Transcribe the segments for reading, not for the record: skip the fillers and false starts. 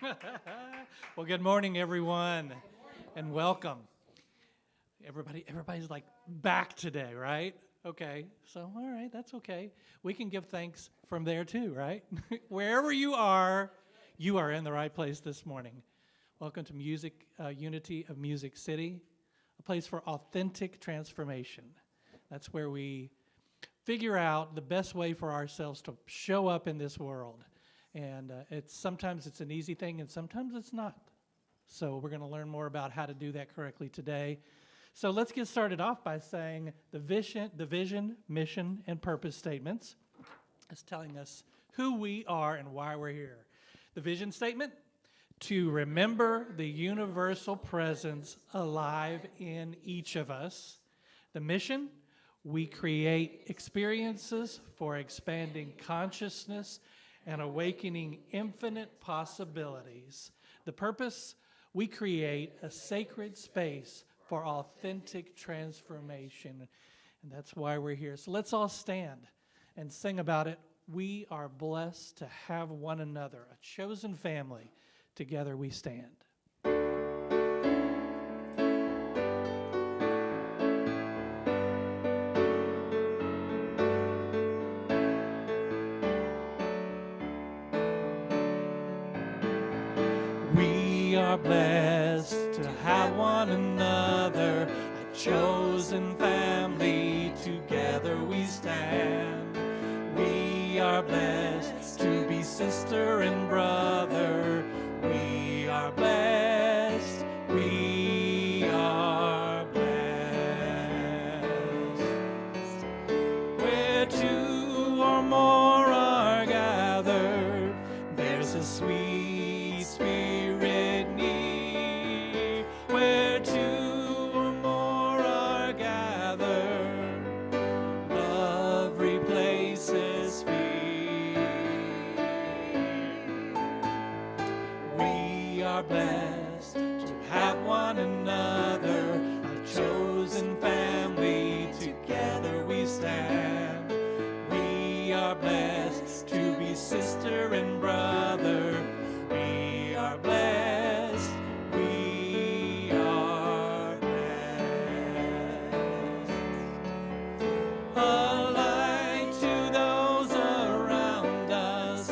Well, good morning, everyone, and welcome. Everybody's like back today, right? Okay, so all right, that's okay. We can give thanks from there too, right? Wherever you are in the right place this morning. Welcome to Unity of Music City, a place for authentic transformation. That's where we figure out the best way for ourselves to show up in this world. And sometimes it's an easy thing, and sometimes it's not. So we're going to learn more about how to do that correctly today. So let's get started off by saying the vision, mission, and purpose statements. It's telling us who we are and why we're here. The vision statement, to remember the universal presence alive in each of us. The mission, we create experiences for expanding consciousness and awakening infinite possibilities. The purpose, we create a sacred space for authentic transformation. And that's why we're here. So let's all stand and sing about it. We are blessed to have one another, a chosen family. Together we stand. We are blessed to have one another, a chosen family. Together we stand. We are blessed to be sister and brother. We are blessed. We are blessed. Where two or more are gathered, there's a sweet spirit near. Where two or more are gathered, love replaces fear. We are blessed to have one another, a chosen family. Together we stand. We are blessed to be sister and brother. We are blessed. We are blessed. A light to those around us.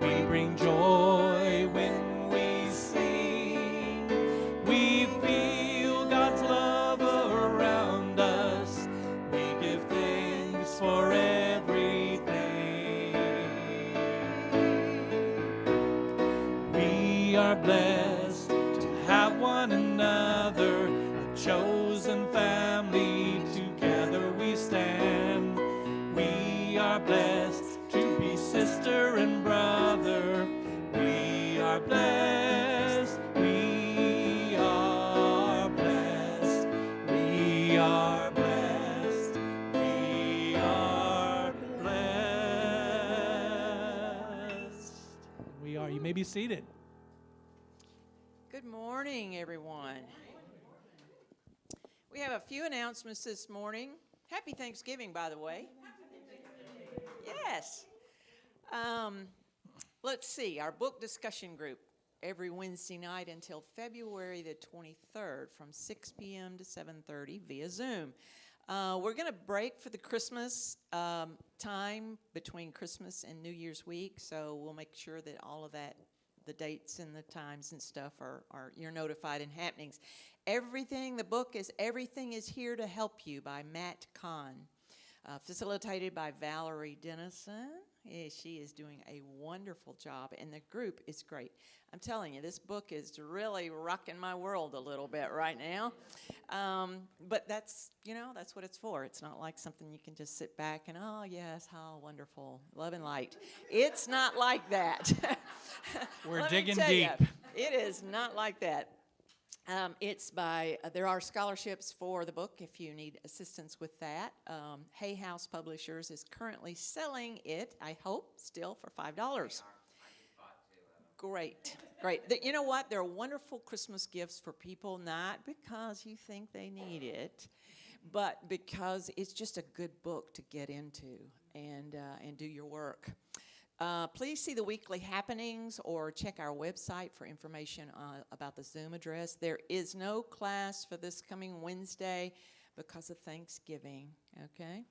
We bring joy when we sing. We feel God's love around us. We give thanks for everything. We are blessed to have one another, a chosen family. Together we stand. We are blessed to be sister and brother. We are blessed. We are blessed. We are blessed. We are blessed. We are. You may be seated. Good morning, everyone. We have a few announcements this morning. Happy Thanksgiving, by the way. Yes. Let's see, our book discussion group every Wednesday night until February the 23rd from 6 p.m. to 7:30 via Zoom. We're going to break for the Christmas time between Christmas and New Year's week, so we'll make sure that all of that, the dates and the times and stuff are you're notified and happenings. Everything is Here to Help You by Matt Kahn, facilitated by Valerie Dennison. Yeah, she is doing a wonderful job, and the group is great. I'm telling you, this book is really rocking my world a little bit right now. But that's what it's for. It's not like something you can just sit back and, oh, yes, how wonderful, love and light. It's not like that. We're digging deep. It is not like that. There are scholarships for the book if you need assistance with that. Hay House Publishers is currently selling it, I hope, still for $5. Great. You know what? They're wonderful Christmas gifts for people, not because you think they need it, but because it's just a good book to get into and do your work. Please see the weekly happenings or check our website for information about the Zoom address. There is no class for this coming Wednesday because of Thanksgiving, okay?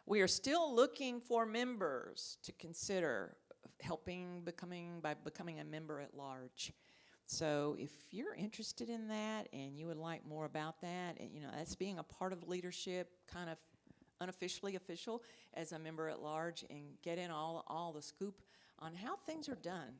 We are still looking for members to consider by becoming a member at large. So if you're interested in that and you would like more about that, and that's being a part of leadership, kind of unofficially official as a member at large, and get in all the scoop on how things are done,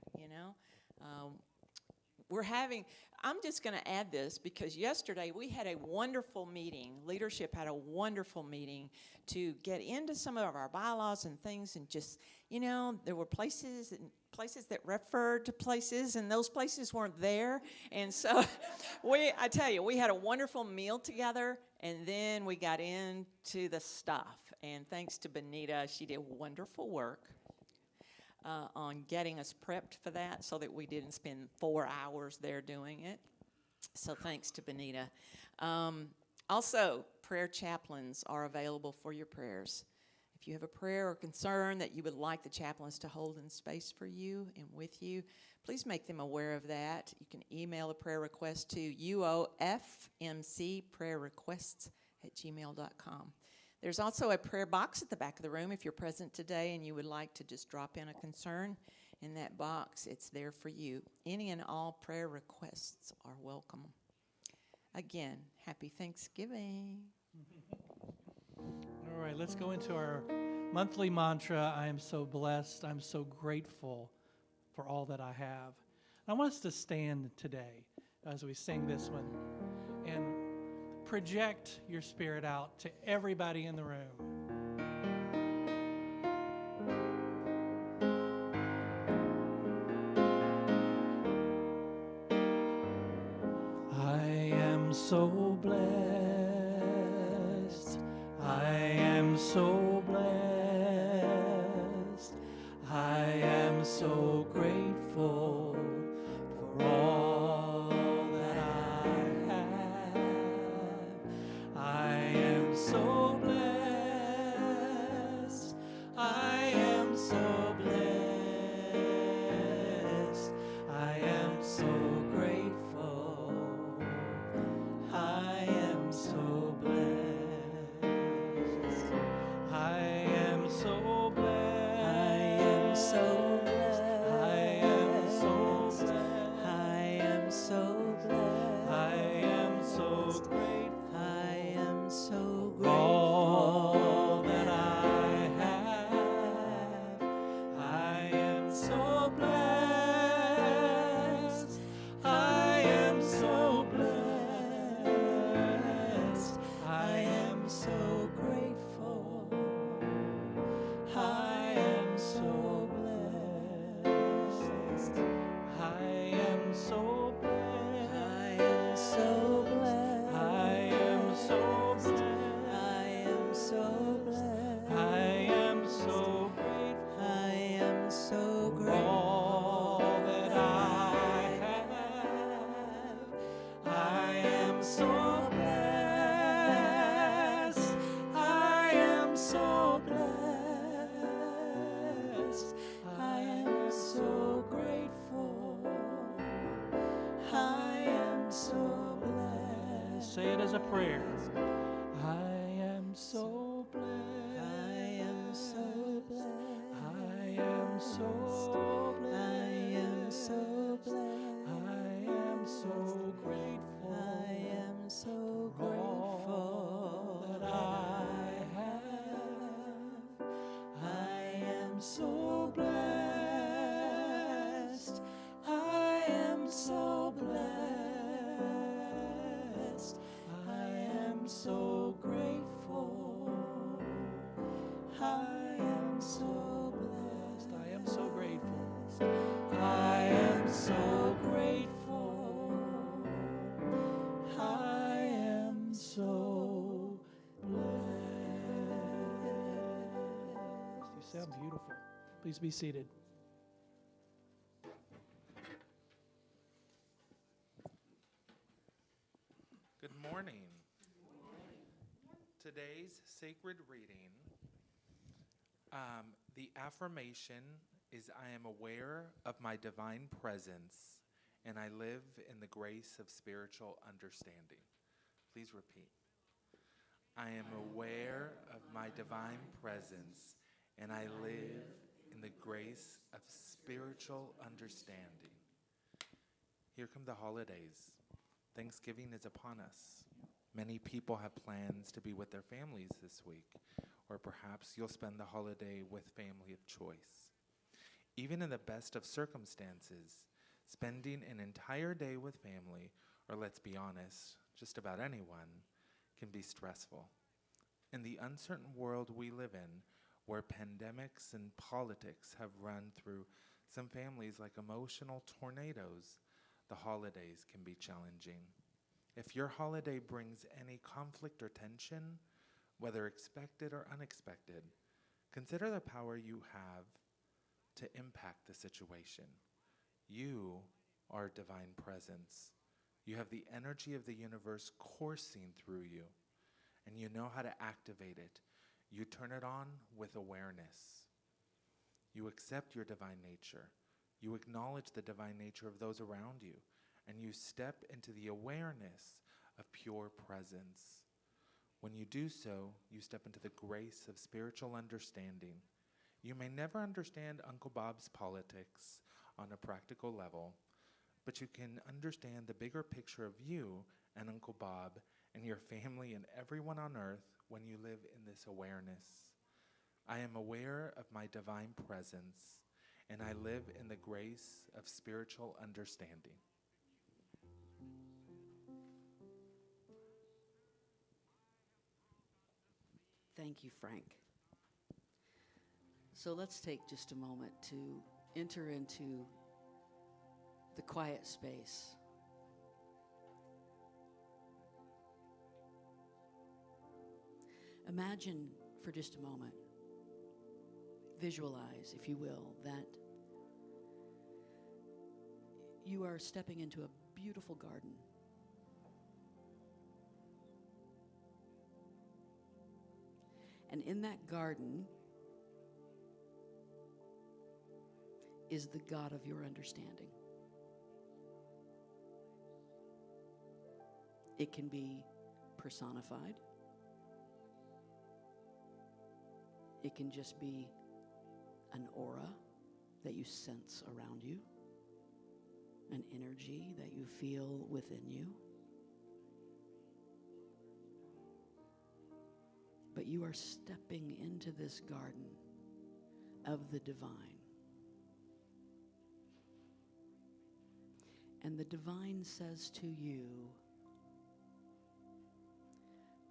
I'm just going to add this because yesterday we had a wonderful meeting. Leadership had a wonderful meeting to get into some of our bylaws and things, and just, there were places that referred to places, and those places weren't there. And so I tell you, we had a wonderful meal together, and then we got into the stuff. And thanks to Benita, she did wonderful work on getting us prepped for that so that we didn't spend 4 hours there doing it. So thanks to Benita. Also, prayer chaplains are available for your prayers. If you have a prayer or concern that you would like the chaplains to hold in space for you and with you, please make them aware of that. You can email a prayer request to uofmcprayerrequests@gmail.com. There's also a prayer box at the back of the room if you're present today and you would like to just drop in a concern. In that box, it's there for you. Any and all prayer requests are welcome. Again, happy Thanksgiving. All right, let's go into our monthly mantra. I am so blessed. I'm so grateful for all that I have. I want us to stand today as we sing this one and project your spirit out to everybody in the room. I am so blessed. I am so blessed. I am so grateful for all that I have. I am so blessed. I am so blessed. I am so grateful. I am so blessed. I am so blessed. I am so blessed. I am so blessed. I am so blessed. I am so grateful. I am so grateful. All that I have. I am so blessed. I am so blessed. I am so grateful. I am so blessed. I am so blessed. I am so blessed. I am so blessed. I am so blessed. I am so grateful. I am so grateful. All that I have. I am so blessed. I am so blessed. I am so grateful. I am so blessed. Say it as a prayer. I am so blessed. I am so blessed. I am so blessed. I am so blessed. I am so grateful. I am so grateful that I have. I am so blessed. I am so blessed. I am so grateful. I am so blessed. I am so grateful. I am so grateful. I am so blessed. You sound beautiful. Please be seated. Good morning. Today's sacred reading, the affirmation is I am aware of my divine presence and I live in the grace of spiritual understanding. Please repeat. I am aware of my divine presence and I live in the grace of spiritual understanding. Here come the holidays. Thanksgiving is upon us. Many people have plans to be with their families this week, or perhaps you'll spend the holiday with family of choice. Even in the best of circumstances, spending an entire day with family, or let's be honest, just about anyone, can be stressful. In the uncertain world we live in, where pandemics and politics have run through some families like emotional tornadoes, the holidays can be challenging. If your holiday brings any conflict or tension, whether expected or unexpected, consider the power you have to impact the situation. You are divine presence. You have the energy of the universe coursing through you, and you know how to activate it. You turn it on with awareness. You accept your divine nature. You acknowledge the divine nature of those around you, and you step into the awareness of pure presence. When you do so, you step into the grace of spiritual understanding. You may never understand Uncle Bob's politics on a practical level, but you can understand the bigger picture of you and Uncle Bob and your family and everyone on earth when you live in this awareness. I am aware of my divine presence, and I live in the grace of spiritual understanding. Thank you, Frank. So let's take just a moment to enter into the quiet space. Imagine for just a moment, visualize, if you will, that you are stepping into a beautiful garden. And in that garden is the God of your understanding. It can be personified. It can just be an aura that you sense around you, an energy that you feel within you. But you are stepping into this garden of the divine. And the divine says to you,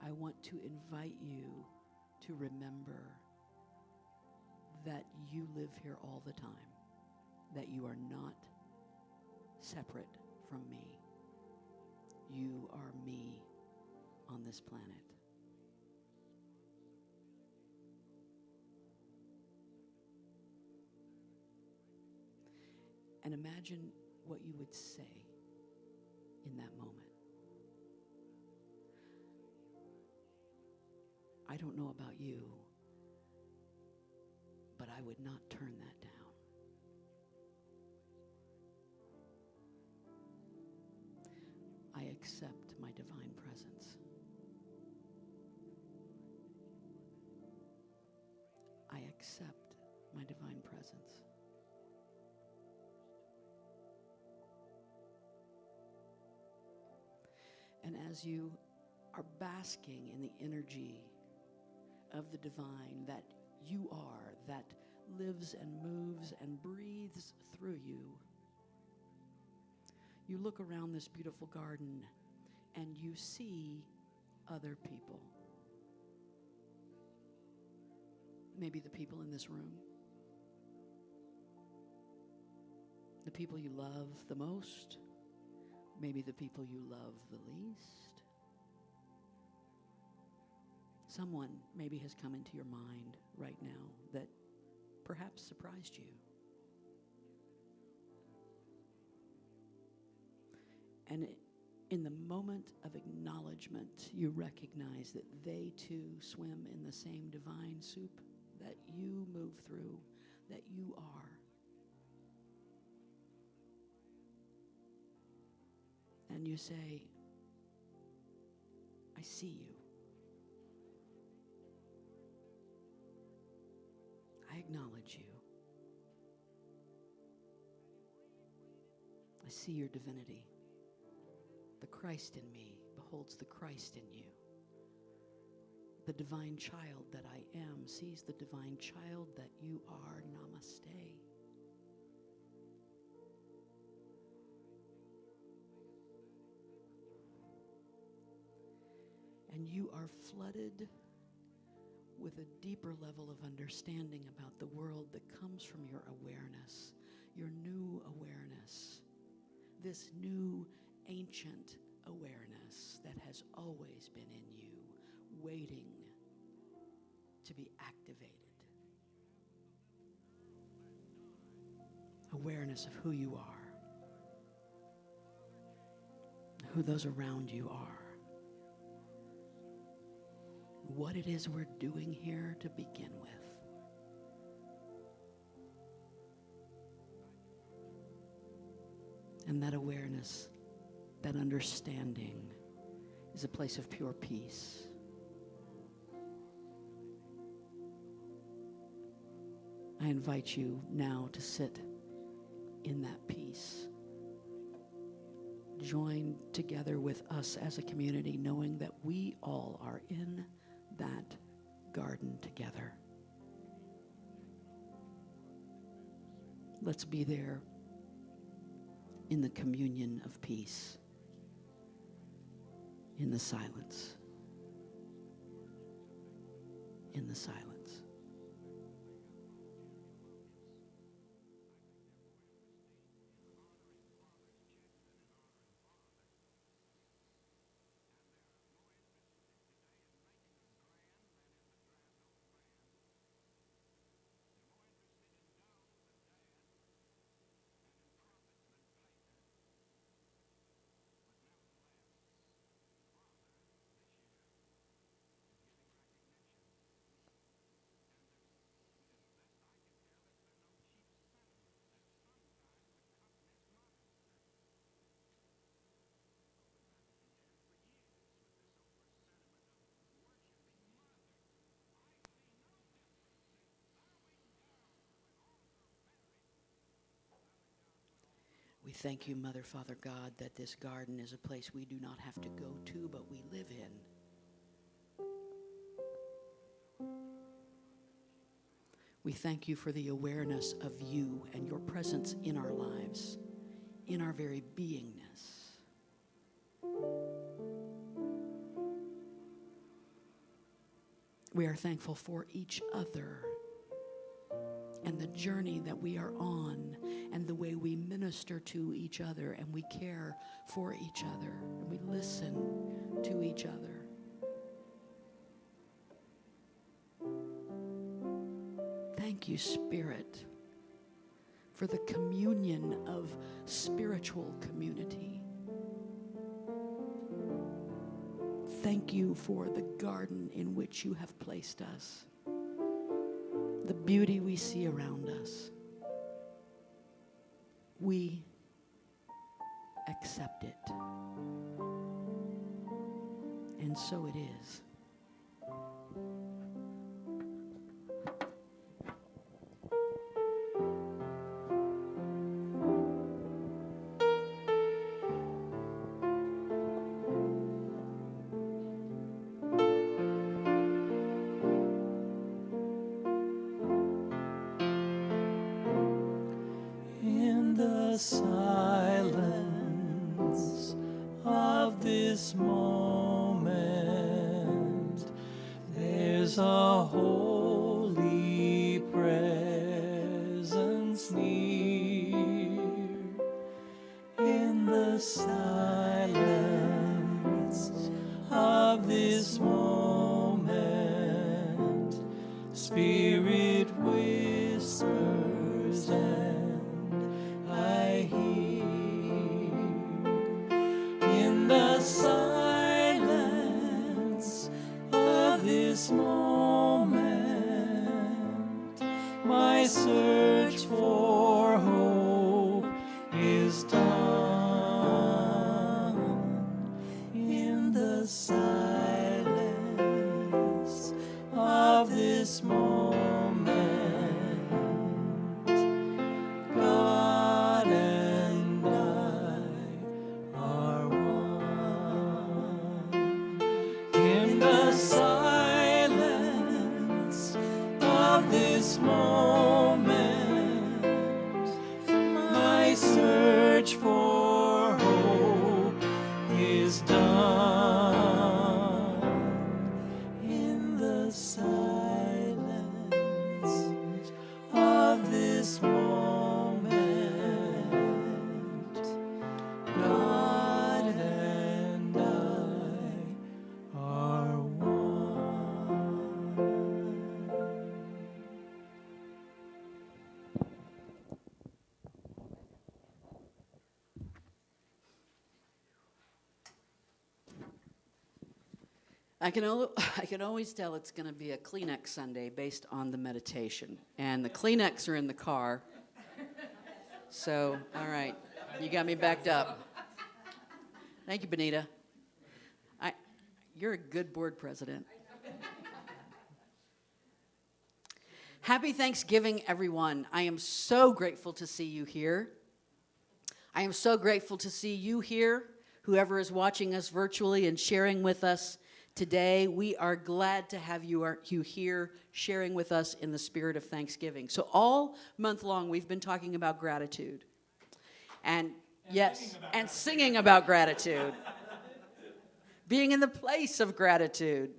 I want to invite you to remember that you live here all the time, that you are not separate from me. You are me on this planet. And imagine what you would say in that moment. I don't know about you, but I would not turn that down. I accept my divine presence. I accept my divine presence. And as you are basking in the energy of the divine that you are, that lives and moves and breathes through you, you look around this beautiful garden and you see other people. Maybe the people in this room, the people you love the most, maybe the people you love the least. Someone maybe has come into your mind right now that perhaps surprised you. And in the moment of acknowledgement, you recognize that they too swim in the same divine soup that you move through, that you are. and you say, I see you. I acknowledge you. I see your divinity. The Christ in me beholds the Christ in you. The divine child that I am sees the divine child that you are. Namaste. And you are flooded with a deeper level of understanding about the world that comes from your awareness, your new awareness, this new ancient awareness that has always been in you, waiting to be activated. Awareness of who you are, who those around you are, what it is we're doing here to begin with. And that awareness, that understanding, is a place of pure peace. I invite you now to sit in that peace. Join together with us as a community, knowing that we all are in that garden together. Let's be there in the communion of peace, in the silence, in the silence. We thank you, Mother, Father God, that this garden is a place we do not have to go to, but we live in. We thank you for the awareness of you and your presence in our lives, in our very beingness. We are thankful for each other and the journey that we are on, and the way we minister to each other, and we care for each other, and we listen to each other. Thank you, Spirit, for the communion of spiritual community. Thank you for the garden in which you have placed us, the beauty we see around us. We accept it. And so it is. In the silence of this moment, there's a holy presence near. In the silence of this moment, Spirit whispers and I hear. In the silence of this moment, my search for hope is done. is done in the silence of this moment. God and I are one. I can always tell it's going to be a Kleenex Sunday based on the meditation. And the Kleenex are in the car. So, all right. You got me backed up. Thank you, Benita. You're a good board president. Happy Thanksgiving, everyone. I am so grateful to see you here. I am so grateful to see you here, whoever is watching us virtually and sharing with us today. We are glad to have you here sharing with us in the spirit of Thanksgiving. So all month long, we've been talking about gratitude. And singing about gratitude. Being in the place of gratitude.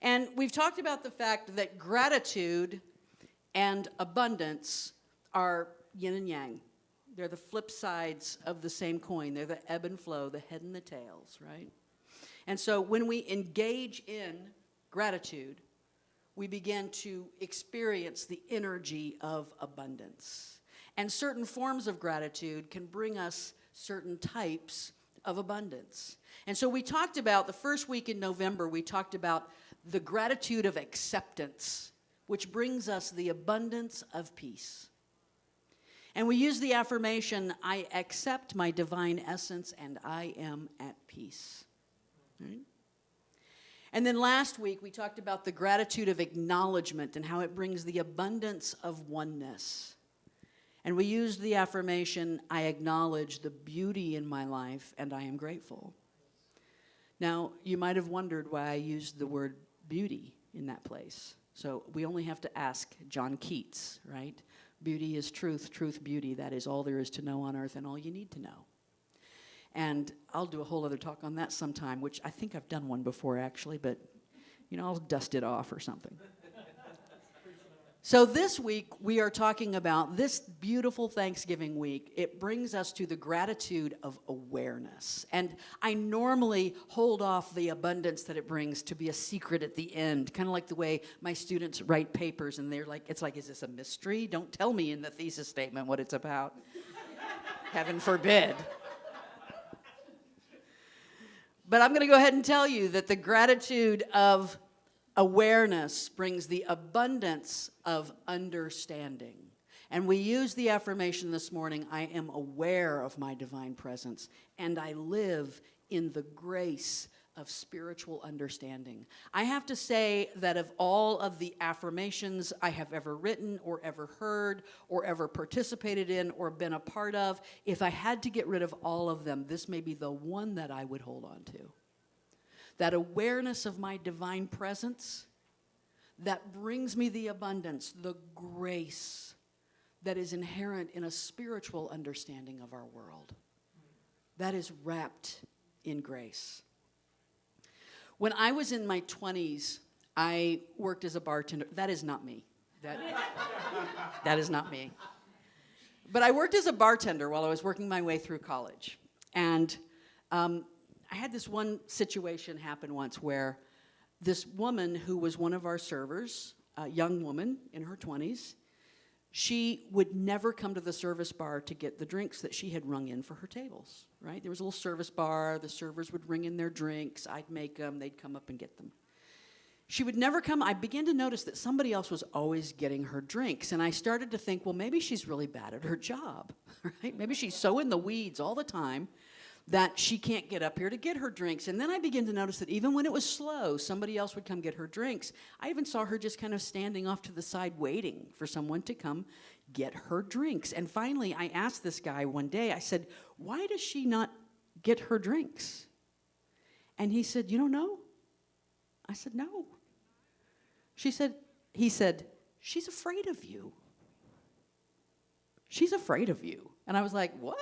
And we've talked about the fact that gratitude and abundance are yin and yang. They're the flip sides of the same coin. They're the ebb and flow, the head and the tails, right? And so when we engage in gratitude, we begin to experience the energy of abundance. And certain forms of gratitude can bring us certain types of abundance. And so we talked about, the first week in November, we talked about the gratitude of acceptance, which brings us the abundance of peace. And we use the affirmation, I accept my divine essence and I am at peace. Right? And then last week, we talked about the gratitude of acknowledgement and how it brings the abundance of oneness. And we used the affirmation, I acknowledge the beauty in my life and I am grateful. Now, you might have wondered why I used the word beauty in that place. So we only have to ask John Keats, right? Beauty is truth, truth, beauty. That is all there is to know on earth and all you need to know. And I'll do a whole other talk on that sometime, which I think I've done one before actually, but I'll dust it off or something. So this week, we are talking about this beautiful Thanksgiving week. It brings us to the gratitude of awareness. And I normally hold off the abundance that it brings to be a secret at the end, kind of like the way my students write papers, and they're like, it's like, is this a mystery? Don't tell me in the thesis statement what it's about. Heaven forbid. But I'm going to go ahead and tell you that the gratitude of awareness brings the abundance of understanding. And we use the affirmation this morning, I am aware of my divine presence, and I live in the grace of spiritual understanding. I have to say that of all of the affirmations I have ever written or ever heard or ever participated in or been a part of, if I had to get rid of all of them, this may be the one that I would hold on to. That awareness of my divine presence that brings me the abundance, the grace that is inherent in a spiritual understanding of our world. That is wrapped in grace. When I was in my 20s, I worked as a bartender. That is not me. That is not me. But I worked as a bartender while I was working my way through college. And I had this one situation happen once where this woman who was one of our servers, a young woman in her 20s, she would never come to the service bar to get the drinks that she had rung in for her tables, right? There was a little service bar. The servers would ring in their drinks. I'd make them. They'd come up and get them. She would never come. I began to notice that somebody else was always getting her drinks, and I started to think, well, maybe she's really bad at her job, right? Maybe she's so in the weeds all the time that she can't get up here to get her drinks. And then I began to notice that even when it was slow, somebody else would come get her drinks. I even saw her just kind of standing off to the side waiting for someone to come get her drinks. And finally, I asked this guy one day, I said, why does she not get her drinks? And he said, you don't know? I said, no. He said, she's afraid of you. She's afraid of you. And I was like, what?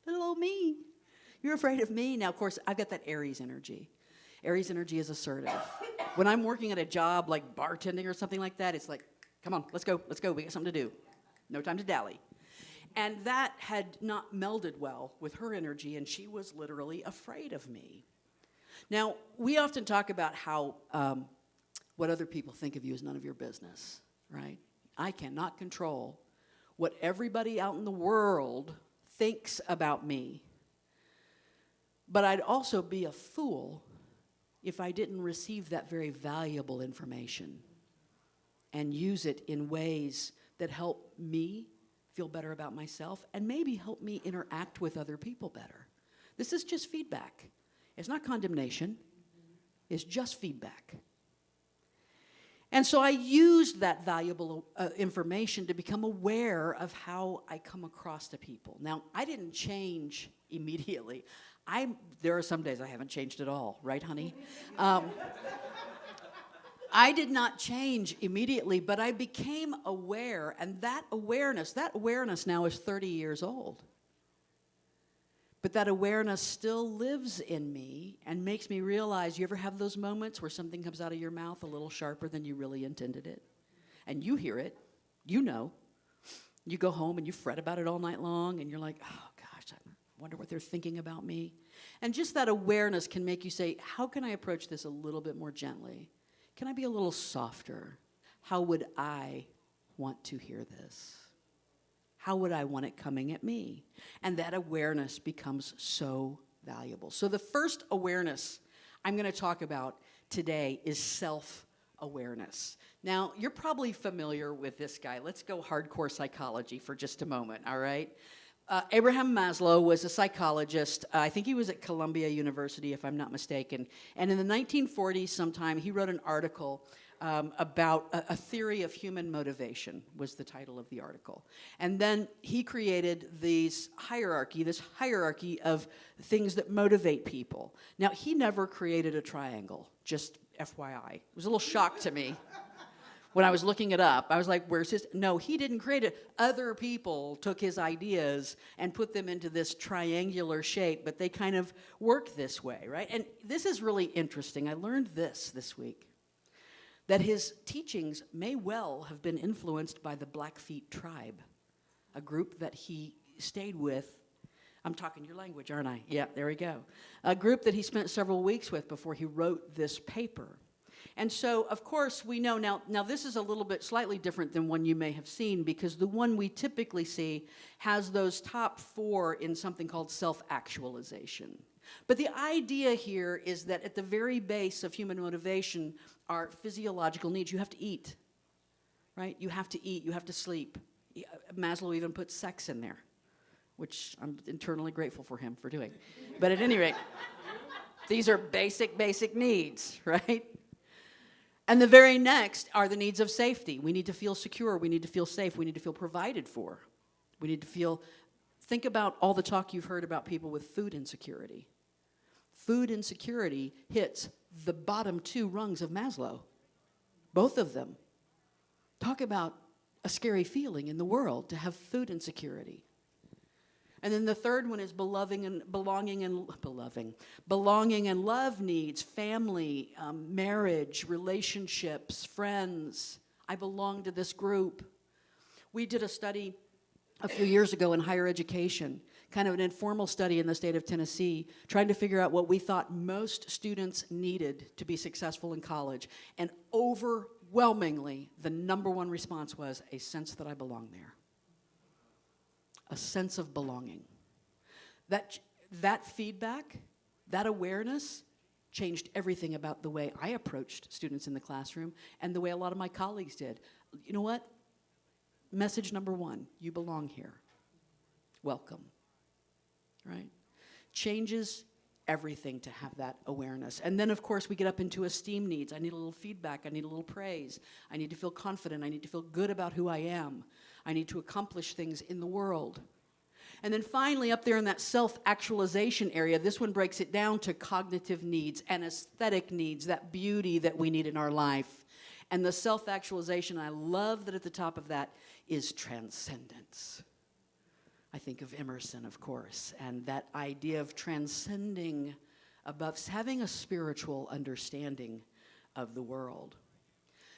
Little old me. You're afraid of me? Now, of course, I've got that Aries energy. Aries energy is assertive. When I'm working at a job like bartending or something like that, it's like, come on, let's go, we got something to do. No time to dally. And that had not melded well with her energy, and she was literally afraid of me. Now, we often talk about how what other people think of you is none of your business, right? I cannot control what everybody out in the world thinks about me. But I'd also be a fool if I didn't receive that very valuable information and use it in ways that help me feel better about myself and maybe help me interact with other people better. This is just feedback. It's not condemnation. It's just feedback. And so I used that valuable information to become aware of how I come across to people. Now, I didn't change immediately. There are some days I haven't changed at all, right, honey? I did not change immediately, but I became aware, and that awareness now is 30 years old. But that awareness still lives in me and makes me realize, you ever have those moments where something comes out of your mouth a little sharper than you really intended it? And you hear it, you know. You go home and you fret about it all night long, and you're like, oh gosh, I wonder what they're thinking about me. And just that awareness can make you say, how can I approach this a little bit more gently? Can I be a little softer? How would I want to hear this? How would I want it coming at me? And that awareness becomes so valuable. So the first awareness I'm going to talk about today is self-awareness. Now, you're probably familiar with this guy. Let's go hardcore psychology for just a moment, all right? Abraham Maslow was a psychologist. I think he was at Columbia University, if I'm not mistaken. And in the 1940s sometime, he wrote an article about a theory of human motivation, was the title of the article. And then he created this hierarchy of things that motivate people. Now, he never created a triangle, just FYI. It was a little shock to me. When I was looking it up, I was like, where's his? No, he didn't create it. Other people took his ideas and put them into this triangular shape, but they kind of work this way, right? And this is really interesting. I learned this week, that his teachings may well have been influenced by the Blackfeet tribe, a group that he stayed with. I'm talking your language, aren't I? Yeah, there we go. A group that he spent several weeks with before he wrote this paper. And so, of course, we know now this is a little bit slightly different than one you may have seen, because the one we typically see has those top 4 in something called self-actualization. But the idea here is that at the very base of human motivation are physiological needs. You have to eat, right? You have to eat, you have to sleep. Maslow even put sex in there, which I'm internally grateful for him for doing. But at any rate, these are basic needs, right? And the very next are the needs of safety. We need to feel secure. We need to feel safe. We need to feel provided for. We need to think about all the talk you've heard about people with food insecurity. Food insecurity hits the bottom 2 rungs of Maslow, both of them. Talk about a scary feeling in the world to have food insecurity. And then the third one is belonging and love needs, family, marriage, relationships, friends. I belong to this group. We did a study a few years ago in higher education, kind of an informal study in the state of Tennessee, trying to figure out what we thought most students needed to be successful in college. And overwhelmingly, the number 1 response was a sense that I belong there. A sense of belonging. That feedback, that awareness, changed everything about the way I approached students in the classroom and the way a lot of my colleagues did. You know what? Message number 1, you belong here. Welcome. Right? Changes everything to have that awareness. And then, of course, we get up into esteem needs. I need a little feedback. I need a little praise. I need to feel confident. I need to feel good about who I am. I need to accomplish things in the world. And then finally, up there in that self-actualization area, this one breaks it down to cognitive needs and aesthetic needs, that beauty that we need in our life. And the self-actualization, I love that at the top of that is transcendence. I think of Emerson, of course, and that idea of transcending above, having a spiritual understanding of the world.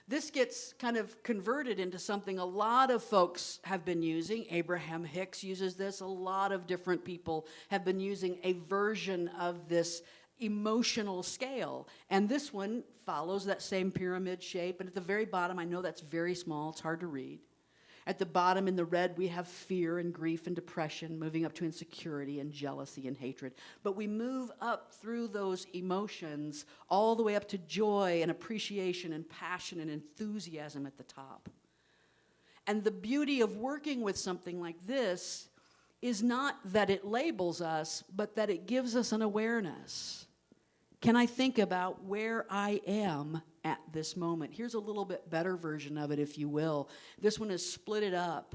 This gets kind of converted into something a lot of folks have been using. Abraham Hicks uses this. A lot of different people have been using a version of this emotional scale. And this one follows that same pyramid shape. And at the very bottom, I know that's very small. It's hard to read. At the bottom in the red, we have fear and grief and depression, moving up to insecurity and jealousy and hatred. But we move up through those emotions all the way up to joy and appreciation and passion and enthusiasm at the top. And the beauty of working with something like this is not that it labels us, but that it gives us an awareness. Can I think about where I am at this moment? Here's a little bit better version of it, if you will. This one is split it up.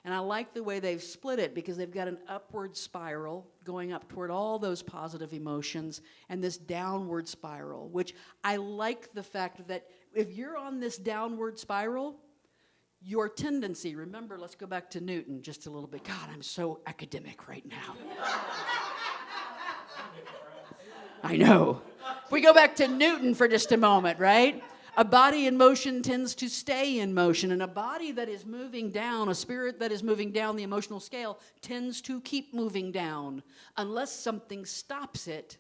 And I like the way they've split it because they've got an upward spiral going up toward all those positive emotions and this downward spiral, which I like the fact that if you're on this downward spiral, your tendency, remember, let's go back to Newton just a little bit. God, I'm so academic right now. I know. We go back to Newton for just a moment, right? A body in motion tends to stay in motion, and a body that is moving down, a spirit that is moving down the emotional scale, tends to keep moving down unless something stops it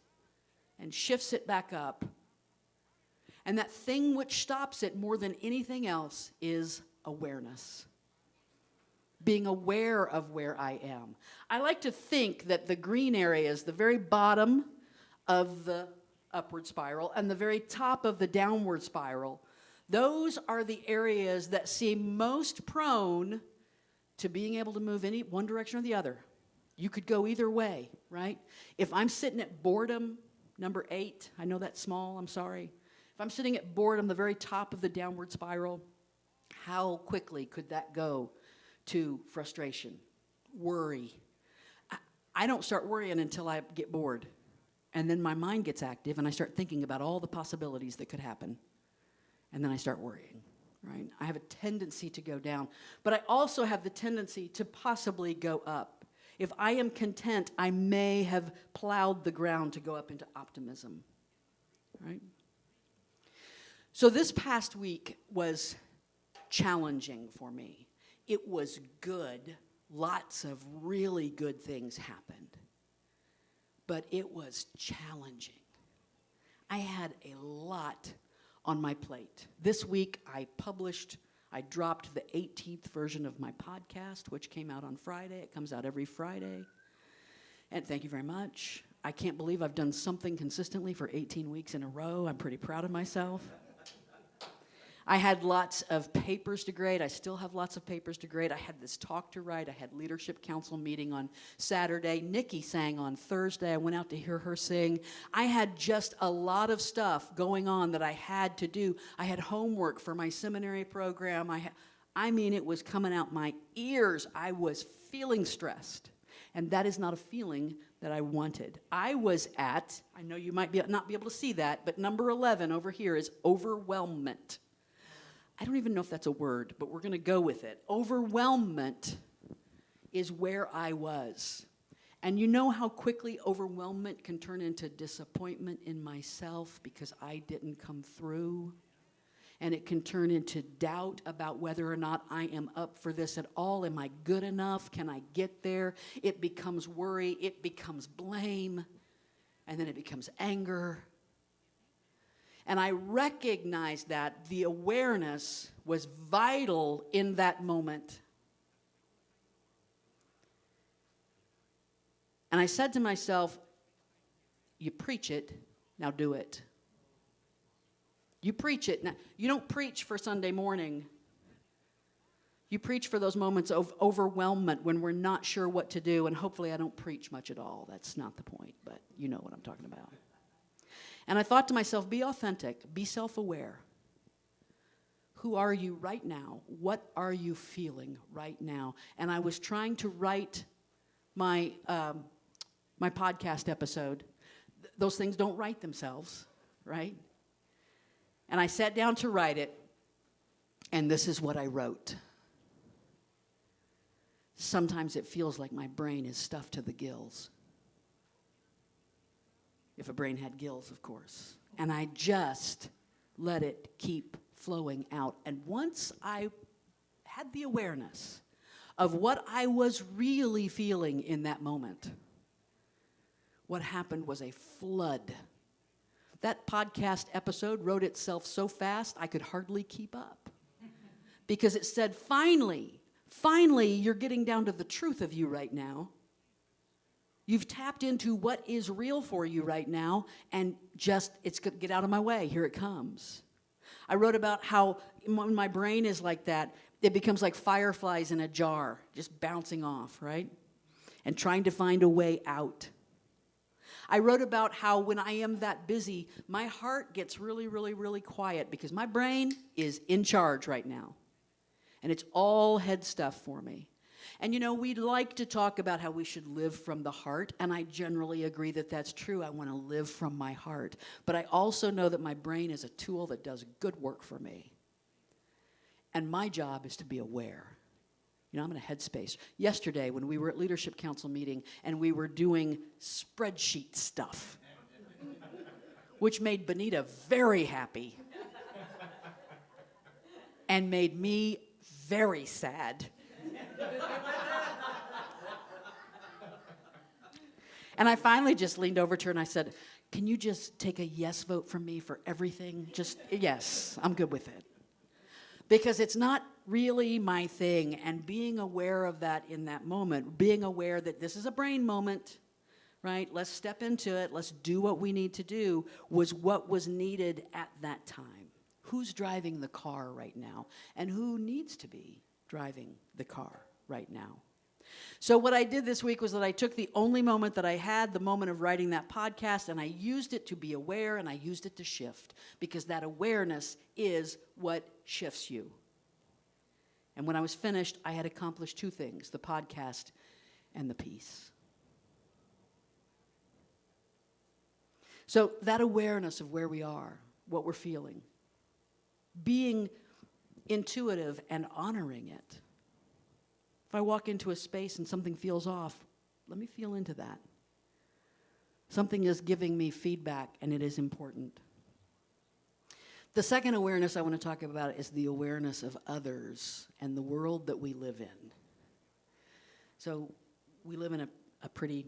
and shifts it back up. And that thing which stops it more than anything else is awareness. Being aware of where I am. I like to think that the green area is the very bottom of the upward spiral and the very top of the downward spiral. Those are the areas that seem most prone to being able to move any one direction or the other. You could go either way, right? If I'm sitting at boredom, number 8, I know that's small, I'm sorry. If I'm sitting at boredom, the very top of the downward spiral, how quickly could that go to frustration, worry? I don't start worrying until I get bored. And then my mind gets active, and I start thinking about all the possibilities that could happen. And then I start worrying, right? I have a tendency to go down. But I also have the tendency to possibly go up. If I am content, I may have plowed the ground to go up into optimism, right? So this past week was challenging for me. It was good. Lots of really good things happened. But it was challenging. I had a lot on my plate. This week I dropped the 18th version of my podcast, which came out on Friday. It comes out every Friday. And thank you very much. I can't believe I've done something consistently for 18 weeks in a row. I'm pretty proud of myself. I had lots of papers to grade. I still have lots of papers to grade. I had this talk to write. I had leadership council meeting on Saturday. Nikki sang on Thursday. I went out to hear her sing. I had just a lot of stuff going on that I had to do. I had homework for my seminary program. I mean, it was coming out my ears. I was feeling stressed. And that is not a feeling that I wanted. I was at, I know you might not be able to see that, but number 11 over here is overwhelmment. I don't even know if that's a word, but we're going to go with it. Overwhelmment is where I was. And you know how quickly overwhelmment can turn into disappointment in myself because I didn't come through? And it can turn into doubt about whether or not I am up for this at all. Am I good enough? Can I get there? It becomes worry. It becomes blame. And then it becomes anger. And I recognized that the awareness was vital in that moment. And I said to myself, you preach it, now do it. You preach it. Now, you don't preach for Sunday morning. You preach for those moments of overwhelmment when we're not sure what to do. And hopefully I don't preach much at all. That's not the point, but you know what I'm talking about. And I thought to myself, be authentic, be self-aware. Who are you right now? What are you feeling right now? And I was trying to write my podcast episode. Those things don't write themselves, right? And I sat down to write it, and this is what I wrote. sometimes it feels like my brain is stuffed to the gills. If a brain had gills, of course. And I just let it keep flowing out. And once I had the awareness of what I was really feeling in that moment, what happened was a flood. That podcast episode wrote itself so fast I could hardly keep up. Because it said, finally, you're getting down to the truth of you right now. You've tapped into what is real for you right now, and just, it's going to get out of my way. Here it comes. I wrote about how when my brain is like that, it becomes like fireflies in a jar, just bouncing off, right? And trying to find a way out. I wrote about how when I am that busy, my heart gets really, really, really quiet because my brain is in charge right now. And it's all head stuff for me. And you know, we'd like to talk about how we should live from the heart, and I generally agree that that's true. I want to live from my heart. But I also know that my brain is a tool that does good work for me. And my job is to be aware. You know, I'm in a headspace. Yesterday, when we were at Leadership Council meeting, and we were doing spreadsheet stuff, which made Benita very happy, and made me very sad. And I finally just leaned over to her and I said, can you just take a yes vote from me for everything? Just, yes, I'm good with it. Because it's not really my thing, and being aware of that in that moment, being aware that this is a brain moment, right? Let's step into it, let's do what we need to do, was what was needed at that time. Who's driving the car right now? And who needs to be driving the car right now? So what I did this week was that I took the only moment that I had, the moment of writing that podcast, and I used it to be aware, and I used it to shift, because that awareness is what shifts you. And when I was finished, I had accomplished two things, the podcast and the peace. So that awareness of where we are, what we're feeling, being intuitive and honoring it. If I walk into a space and something feels off, let me feel into that. Something is giving me feedback, and it is important. The second awareness I want to talk about is the awareness of others and the world that we live in. So we live in a pretty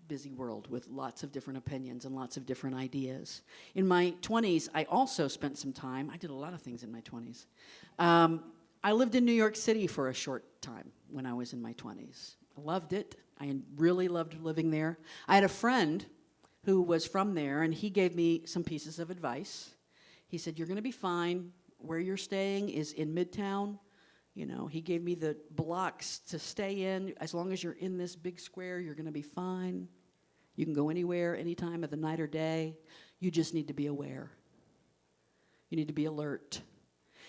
busy world with lots of different opinions and lots of different ideas. In my 20s, I also spent some time, I did a lot of things in my 20s. I lived in New York City for a short time when I was in my 20s. I loved it. I really loved living there. I had a friend who was from there, and he gave me some pieces of advice. He said, you're going to be fine. Where you're staying is in Midtown. You know, he gave me the blocks to stay in. As long as you're in this big square, you're going to be fine. You can go anywhere, any time of the night or day. You just need to be aware. You need to be alert.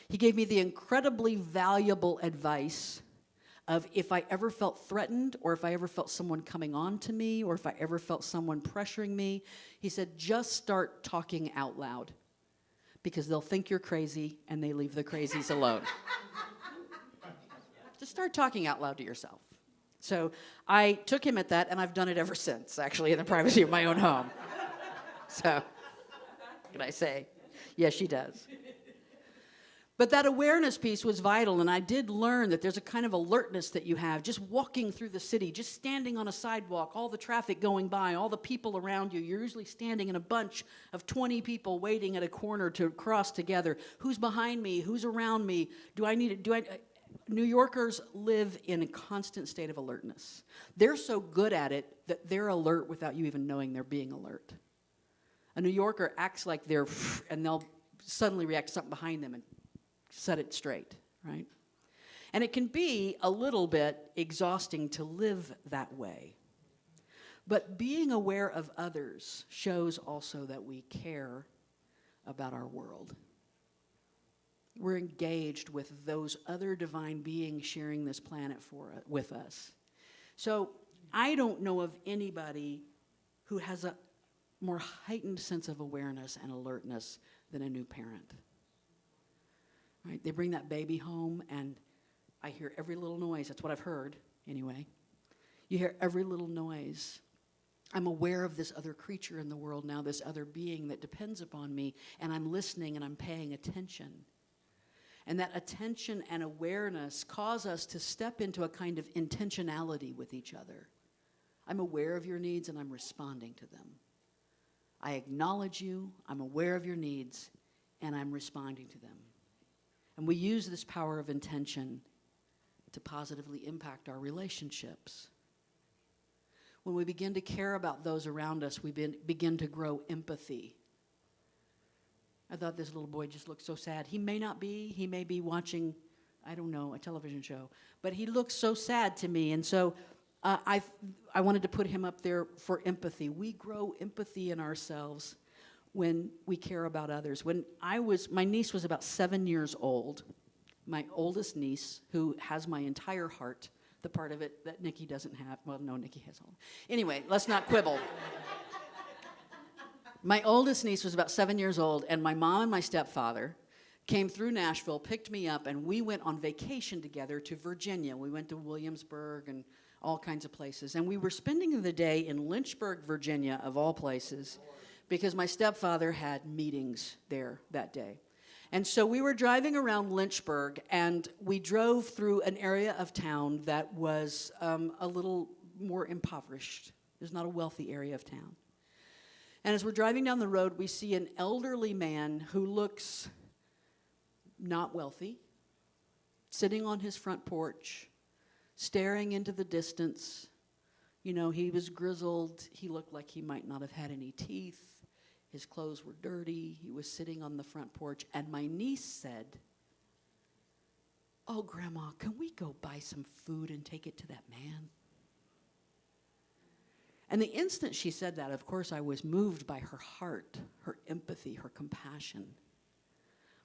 He gave me the incredibly valuable advice of if I ever felt threatened, or if I ever felt someone coming on to me, or if I ever felt someone pressuring me, he said, just start talking out loud, because they'll think you're crazy and they leave the crazies alone. Just start talking out loud to yourself. So I took him at that, and I've done it ever since, actually, in the privacy of my own home. So, what can I say? Yes, she does. But that awareness piece was vital, and I did learn that there's a kind of alertness that you have just walking through the city, just standing on a sidewalk, all the traffic going by, all the people around you. You're usually standing in a bunch of 20 people waiting at a corner to cross together. Who's behind me? Who's around me? New Yorkers live in a constant state of alertness. They're so good at it that they're alert without you even knowing they're being alert. A New Yorker acts like they're, and they'll suddenly react to something behind them and set it straight, right? And it can be a little bit exhausting to live that way. But being aware of others shows also that we care about our world. We're engaged with those other divine beings sharing this planet with us. So I don't know of anybody who has a more heightened sense of awareness and alertness than a new parent. Right? They bring that baby home, and I hear every little noise. That's what I've heard. anyway. You hear every little noise. I'm aware of this other creature in the world now, this other being that depends upon me, and I'm listening and I'm paying attention. And that attention and awareness cause us to step into a kind of intentionality with each other. I'm aware of your needs and I'm responding to them. I acknowledge you, I'm aware of your needs, and I'm responding to them. And we use this power of intention to positively impact our relationships. When we begin to care about those around us, we begin to grow empathy. I thought this little boy just looked so sad. He may not be. He may be watching, I don't know, a television show. But he looks so sad to me. And so I wanted to put him up there for empathy. We grow empathy in ourselves when we care about others. My niece was about 7 years old. My oldest niece, who has my entire heart, the part of it that Nikki doesn't have. Well, no, Nikki has all. Anyway, let's not quibble. My oldest niece was about 7 years old, and my mom and my stepfather came through Nashville, picked me up, and we went on vacation together to Virginia. We went to Williamsburg and all kinds of places. And we were spending the day in Lynchburg, Virginia, of all places, because my stepfather had meetings there that day. And so we were driving around Lynchburg, and we drove through an area of town that was a little more impoverished. It was not a wealthy area of town. And as we're driving down the road, we see an elderly man who looks not wealthy, sitting on his front porch, staring into the distance. You know, he was grizzled. He looked like he might not have had any teeth. His clothes were dirty. He was sitting on the front porch. And my niece said, "Oh, Grandma, can we go buy some food and take it to that man?" And the instant she said that, of course, I was moved by her heart, her empathy, her compassion.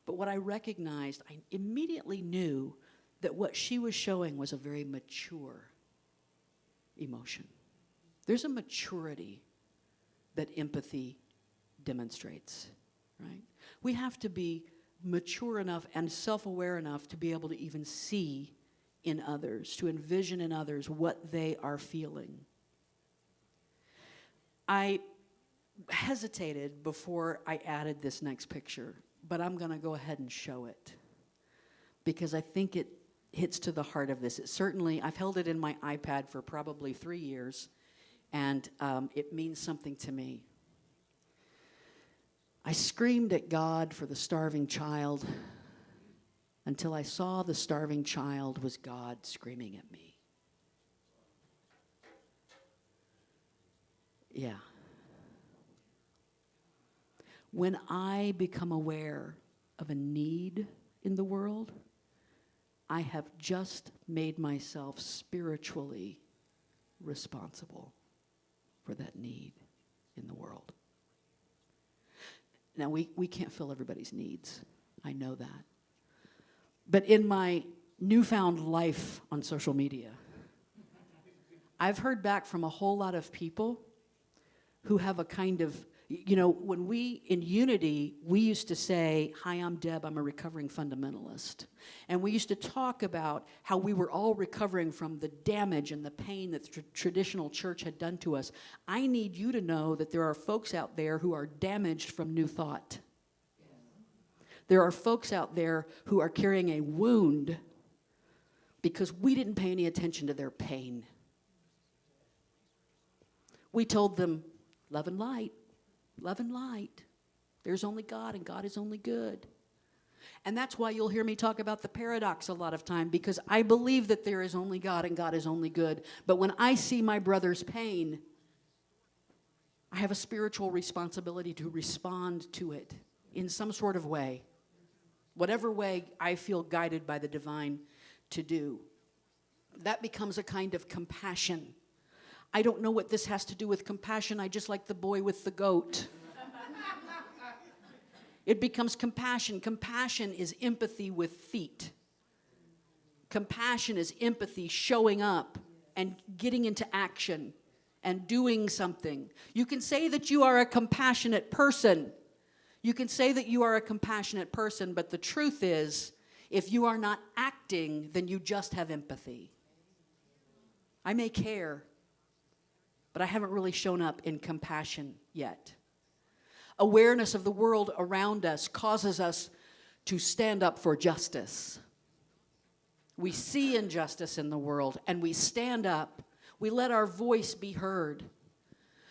But what I recognized, I immediately knew that what she was showing was a very mature emotion. There's a maturity that empathy demonstrates, right? We have to be mature enough and self-aware enough to be able to even see in others, to envision in others what they are feeling. I hesitated before I added this next picture, but I'm going to go ahead and show it because I think it hits to the heart of this. It certainly, I've held it in my iPad for probably 3 years, and it means something to me. I screamed at God for the starving child until I saw the starving child was God screaming at me. Yeah. When I become aware of a need in the world, I have just made myself spiritually responsible for that need in the world. Now, we can't fill everybody's needs. I know that. But in my newfound life on social media, I've heard back from a whole lot of people who have a kind of, you know, when we, in Unity, we used to say, "Hi, I'm Deb, I'm a recovering fundamentalist." And we used to talk about how we were all recovering from the damage and the pain that the traditional church had done to us. I need you to know that there are folks out there who are damaged from New Thought. There are folks out there who are carrying a wound because we didn't pay any attention to their pain. We told them, love and light, love and light. There's only God, and God is only good. And that's why you'll hear me talk about the paradox a lot of time, because I believe that there is only God and God is only good. But when I see my brother's pain, I have a spiritual responsibility to respond to it in some sort of way, whatever way I feel guided by the divine to do. That becomes a kind of compassion. I don't know what this has to do with compassion. I just like the boy with the goat. It becomes compassion. Compassion is empathy with feet. Compassion is empathy showing up and getting into action and doing something. You can say that you are a compassionate person. You can say that you are a compassionate person, but the truth is, if you are not acting, then you just have empathy. I may care, but I haven't really shown up in compassion yet. Awareness of the world around us causes us to stand up for justice. We see injustice in the world, and we stand up. We let our voice be heard.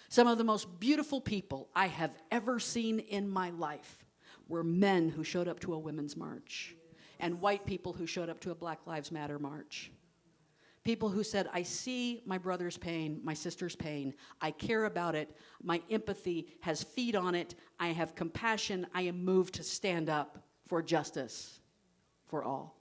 Some of the most beautiful people I have ever seen in my life were men who showed up to a women's march, and white people who showed up to a Black Lives Matter march. People who said, I see my brother's pain, my sister's pain. I care about it. My empathy has feet on it. I have compassion. I am moved to stand up for justice for all.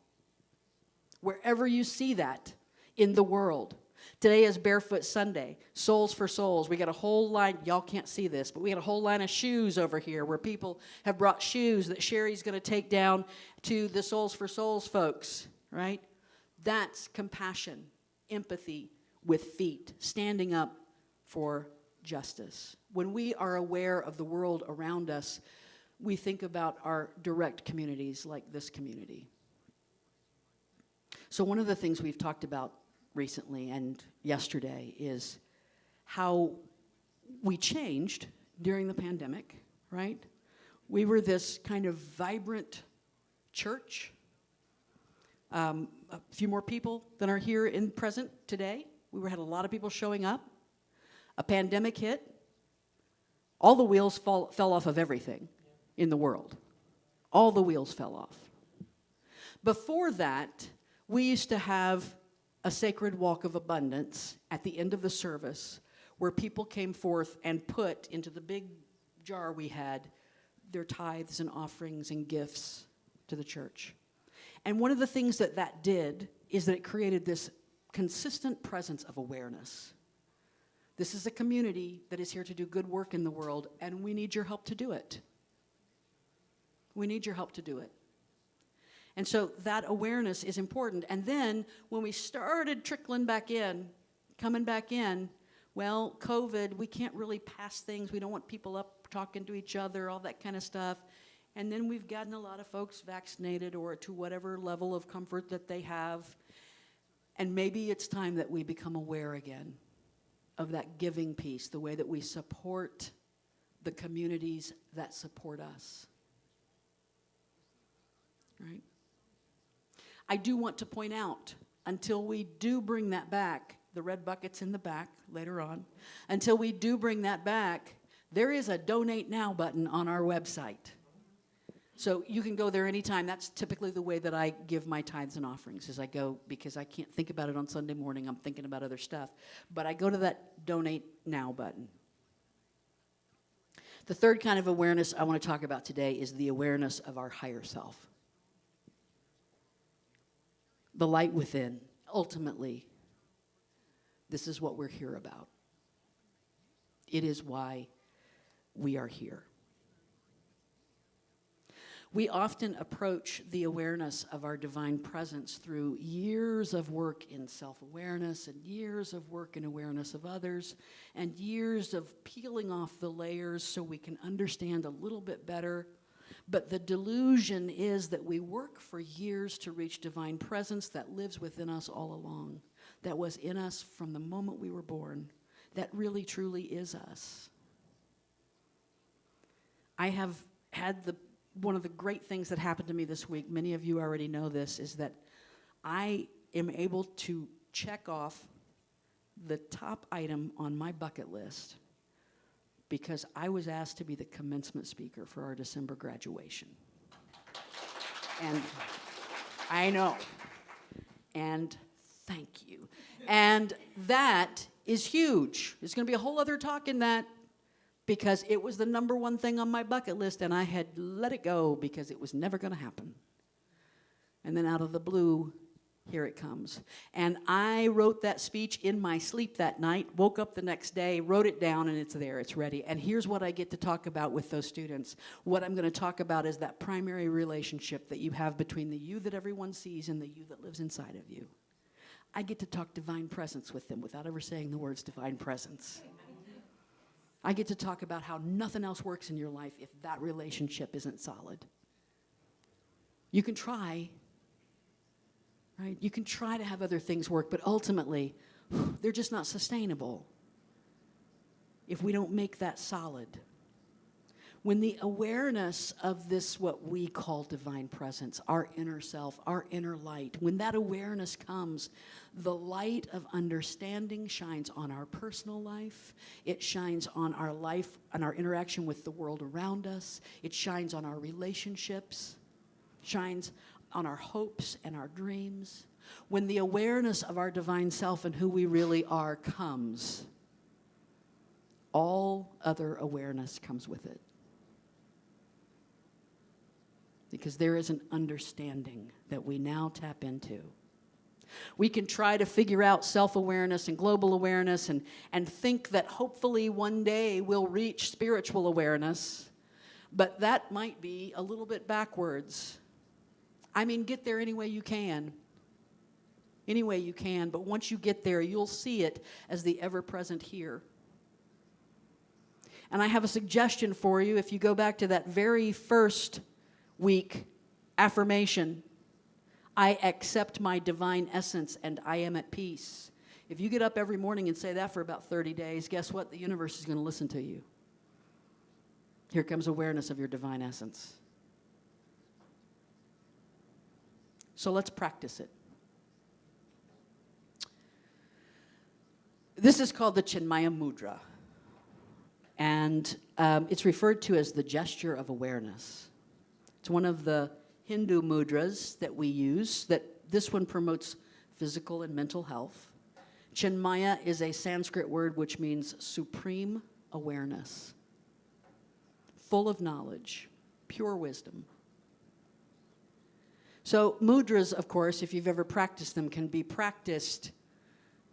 Wherever you see that in the world. Today is Barefoot Sunday, Souls for Souls. We got a whole line, y'all can't see this, but we got a whole line of shoes over here where people have brought shoes that Sherry's going to take down to the Souls for Souls folks, right? That's compassion, empathy with feet, standing up for justice. When we are aware of the world around us, we think about our direct communities like this community. So one of the things we've talked about recently and yesterday is how we changed during the pandemic, right? We were this kind of vibrant church. A few more people than are here in present today. We had a lot of people showing up. A pandemic hit. All the wheels fell off of everything in the world. All the wheels fell off. Before that, we used to have a sacred walk of abundance at the end of the service where people came forth and put into the big jar we had their tithes and offerings and gifts to the church. And one of the things that did is that it created this consistent presence of awareness. This is a community that is here to do good work in the world, and we need your help to do it. We need your help to do it. And so that awareness is important. And then when we started trickling back in, coming back in, well, COVID, we can't really pass things. We don't want people up talking to each other, all that kind of stuff. And then we've gotten a lot of folks vaccinated or to whatever level of comfort that they have. And maybe it's time that we become aware again of that giving piece, the way that we support the communities that support us. Right? I do want to point out, until we do bring that back, the red bucket's in the back later on, until we do bring that back, there is a Donate Now button on our website. So you can go there anytime. That's typically the way that I give my tithes and offerings, is I go, because I can't think about it on Sunday morning, I'm thinking about other stuff. But I go to that Donate Now button. The third kind of awareness I want to talk about today is the awareness of our higher self. The light within. Ultimately, this is what we're here about. It is why we are here. We often approach the awareness of our divine presence through years of work in self-awareness and years of work in awareness of others and years of peeling off the layers so we can understand a little bit better. But the delusion is that we work for years to reach divine presence that lives within us all along, that was in us from the moment we were born, that really truly is us. I have had one of the great things that happened to me this week, many of you already know this, is that I am able to check off the top item on my bucket list because I was asked to be the commencement speaker for our December graduation. And I know. And thank you. And that is huge. There's going to be a whole other talk in that, because it was the number one thing on my bucket list, and I had let it go because it was never going to happen. And then out of the blue, here it comes. And I wrote that speech in my sleep that night, woke up the next day, wrote it down, and it's there, it's ready. And here's what I get to talk about with those students. What I'm going to talk about is that primary relationship that you have between the you that everyone sees and the you that lives inside of you. I get to talk divine presence with them without ever saying the words divine presence. I get to talk about how nothing else works in your life if that relationship isn't solid. You can try, right? You can try to have other things work, but ultimately, they're just not sustainable if we don't make that solid. When the awareness of this, what we call divine presence, our inner self, our inner light, when that awareness comes, the light of understanding shines on our personal life. It shines on our life and our interaction with the world around us. It shines on our relationships, shines on our hopes and our dreams. When the awareness of our divine self and who we really are comes, all other awareness comes with it. Because there is an understanding that we now tap into. We can try to figure out self-awareness and global awareness and think that hopefully one day we'll reach spiritual awareness, but that might be a little bit backwards. I mean, get there any way you can. Any way you can, but once you get there, you'll see it as the ever-present here. And I have a suggestion for you. If you go back to that very first week affirmation, I accept my divine essence and I am at peace. If you get up every morning and say that for about 30 days, guess what? The universe is going to listen to you. Here comes awareness of your divine essence. So let's practice it. This is called the Chinmaya Mudra. And it's referred to as the gesture of awareness. It's one of the Hindu mudras that we use. That this one promotes physical and mental health. Chinmaya is a Sanskrit word which means supreme awareness, full of knowledge, pure wisdom. So mudras, of course, if you've ever practiced them, can be practiced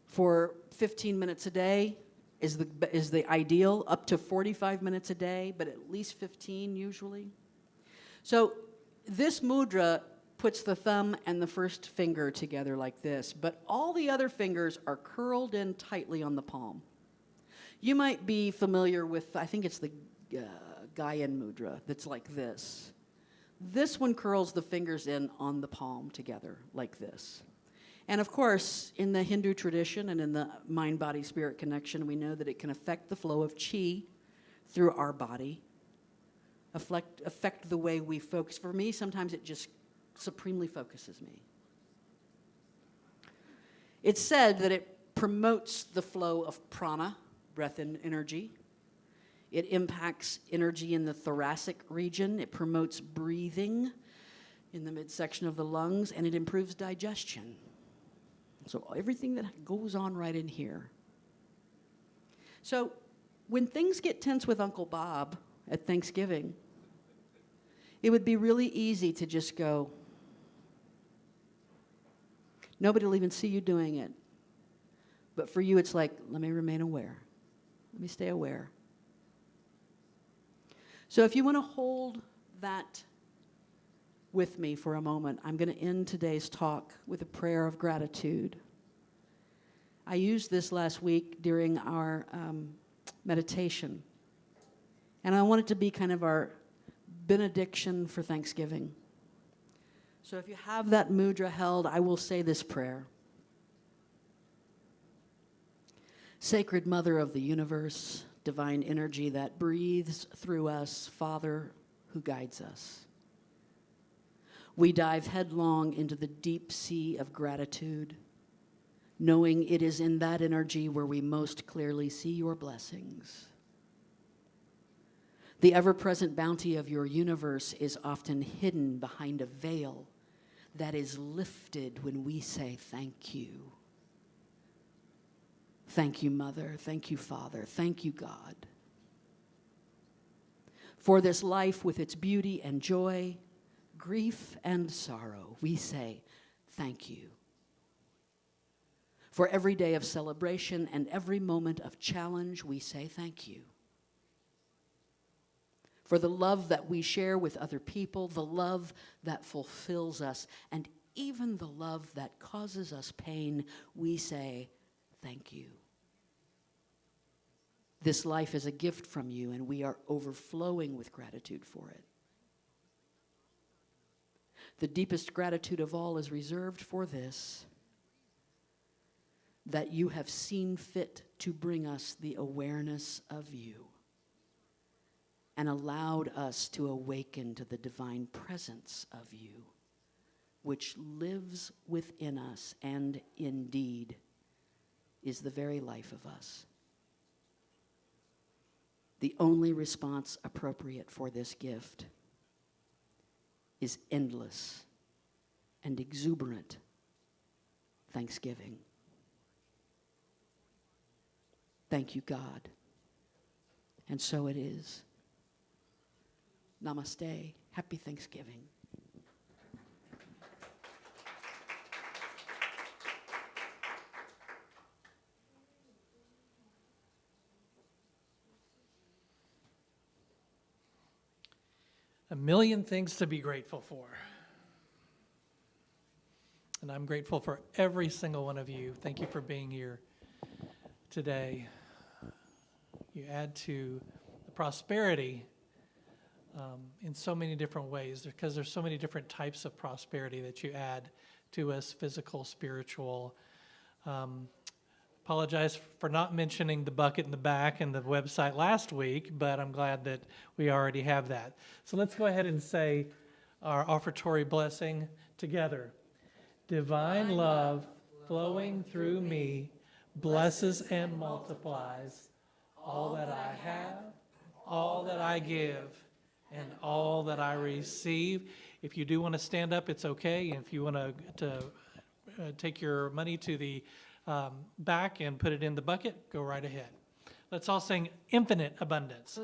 for 15 minutes a day is the ideal, up to 45 minutes a day, but at least 15 usually. So this mudra puts the thumb and the first finger together like this, but all the other fingers are curled in tightly on the palm. You might be familiar with, I think it's the Gyan Mudra that's like this. This one curls the fingers in on the palm together like this. And of course, in the Hindu tradition and in the mind-body-spirit connection, we know that it can affect the flow of chi through our body, affect the way we focus. For me, sometimes it just supremely focuses me. It's said that it promotes the flow of prana, breath and energy. It impacts energy in the thoracic region. It promotes breathing in the midsection of the lungs, and it improves digestion. So everything that goes on right in here. So when things get tense with Uncle Bob at Thanksgiving, it would be really easy to just go, nobody will even see you doing it. But for you, it's like, let me remain aware. Let me stay aware. So if you want to hold that with me for a moment, I'm going to end today's talk with a prayer of gratitude. I used this last week during our meditation. And I want it to be kind of our benediction for Thanksgiving. So if you have that mudra held, I will say this prayer. Sacred Mother of the universe, divine energy that breathes through us, Father who guides us. We dive headlong into the deep sea of gratitude, knowing it is in that energy where we most clearly see your blessings. The ever-present bounty of your universe is often hidden behind a veil that is lifted when we say thank you. Thank you, Mother. Thank you, Father. Thank you, God. For this life with its beauty and joy, grief and sorrow, we say thank you. For every day of celebration and every moment of challenge, we say thank you. For the love that we share with other people, the love that fulfills us, and even the love that causes us pain, we say thank you. This life is a gift from you, and we are overflowing with gratitude for it. The deepest gratitude of all is reserved for this, that you have seen fit to bring us the awareness of you and allowed us to awaken to the divine presence of you, which lives within us and indeed is the very life of us. The only response appropriate for this gift is endless and exuberant thanksgiving. Thank you, God. And so it is. Namaste. Happy Thanksgiving. A million things to be grateful for. And I'm grateful for every single one of you. Thank you for being here today. You add to the prosperity in so many different ways, because there's so many different types of prosperity that you add to us, physical, spiritual. Apologize for not mentioning the bucket in the back and the website last week, but I'm glad that we already have that. So let's go ahead and say our offertory blessing together. Divine love flowing through me blesses and multiplies all that I have, all that I give, and all that I receive. If you do want to stand up, it's okay. If you want to take your money to the back and put it in the bucket, go right ahead. Let's all sing Infinite Abundance.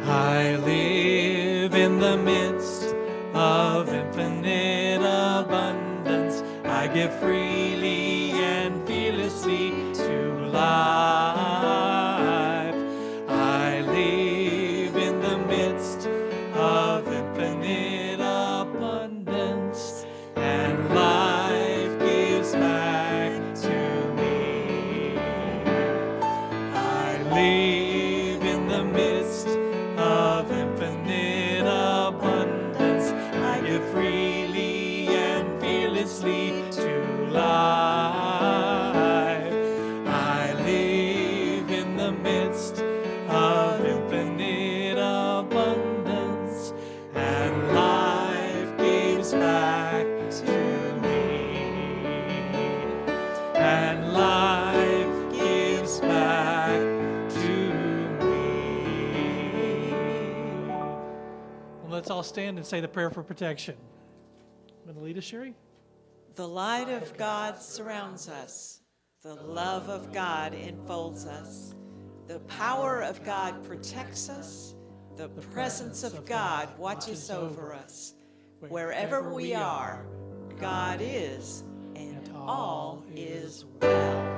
I live in the midst of infinite abundance. I give freely and fearlessly to life. I live in the midst of infinite abundance, and life gives back to me. I live in the midst of infinite abundance. I give freely and fearlessly to life. I live in the midst of infinite abundance, and life gives back to me. And life gives back to me. Well, let's all stand and say the prayer for protection. Want to lead us, Sherry? The light of God surrounds us. The love of God enfolds us. The power of God protects us. The presence of God watches over us. Wherever we are, God is, and all is well.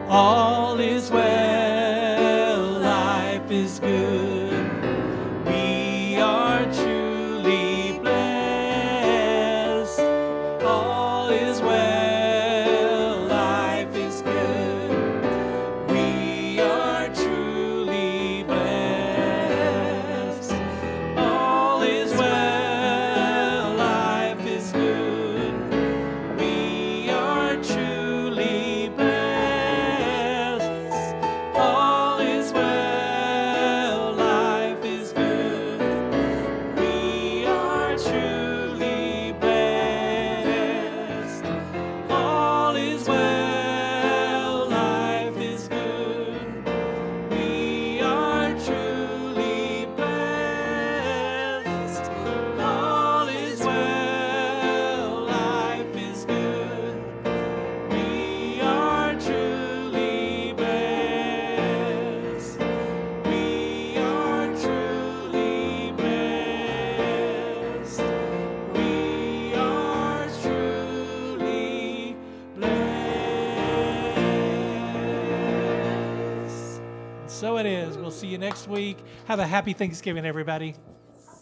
All is well, life is good. We are truly blessed. All is well, life is good. We are truly blessed. All is well, life is good. We are truly blessed. All is well, life is good. We are truly blessed. All is well, life is good. We are truly blessed. All is well, life is good. We are truly blessed. We are truly blessed. We are truly blessed. So it is. We'll see you next week. Have a happy Thanksgiving, everybody.